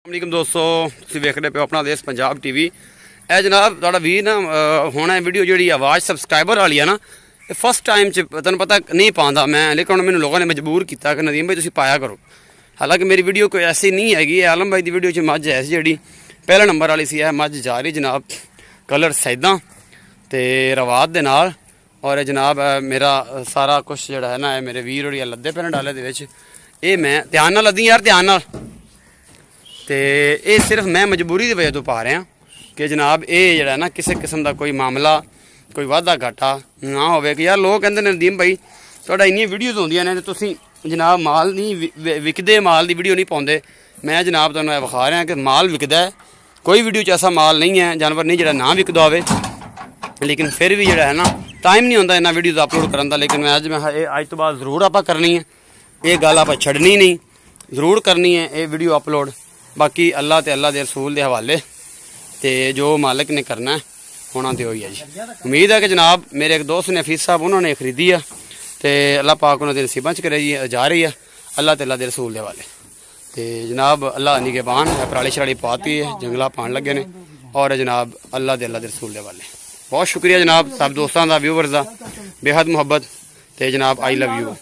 वालेकुम दोस्तों, तुसीं वेख रहे पे अपना देश पंजाब टीवी। ए जनाब तुहाडा वीर ना हुण वीडियो जिहड़ी आवाज़ सबसक्राइबर वाली है ना, फस्ट टाइम च तुहानूं पता नहीं पांदा मैं, लेकिन मैंने लोगों ने मजबूर किया कि नदीम भाई तुसीं पाया करो। हालांकि मेरी वीडियो कोई ऐसी नहीं हैगी। आलम भाई की वीडियो च मझ है जिहड़ी पहले नंबर वाली सी, मझ जा रही जनाब कलर सैदा ते रवात दे नाल। और जनाब मेरा सारा कुछ जिहड़ा है ना, मेरे वीर होरी लद्दे पे डाले दे विच। ये मैं ध्यान नाल लद्दी यार, ध्यान नाल। तो ये सिर्फ मैं मजबूरी की वजह तो पा रहा कि जनाब ये जरा ना किसी किस्म का कोई मामला कोई वाधा घाटा ना हो कि यार लोग कहते नदीम भाई थोड़ा इन्नी वीडियोज़ होंदियां ने तो तुसीं जनाब माल नहीं विकदे, माल की वीडियो नहीं पाते। मैं जनाब तुहानूं विखा रहा कि माल विकदा है, कोई वीडियो च ऐसा माल नहीं है जानवर नहीं जो ना विकदा होवे। लेकिन फिर भी जो है ना टाइम नहीं होंदा इन्ना वीडियोज़ अपलोड करन दा। लेकिन अज तो बाद जरूर आप करनी है, ये गल आप छड्डनी नहीं, जरूर करनी है ये वीडियो अपलोड। बाकी अल्लाह ते अल्लाह दे रसूल दे हवाले ते जो मालिक ने करना है होना तो ही है जी। उम्मीद है कि जनाब मेरे एक दोस्त ने हफीज़ साहब उन्होंने खरीदी है तो अल्लाह पाक उन्होंने नसीबां च करे जा रही है अल्लाह ते अल्लाह दे रसूल दे हवाले। तो जनाब अल्लाह निगहबान है, पराली शराली पाती है, जंगला पान लगे ने और जनाब अल्लाह ते अल्लाह दे रसूल दे हवाले। बहुत शुक्रिया जनाब सब दोस्तों का, व्यूवर्स का बेहद मुहब्बत। तो जनाब आई लव यू।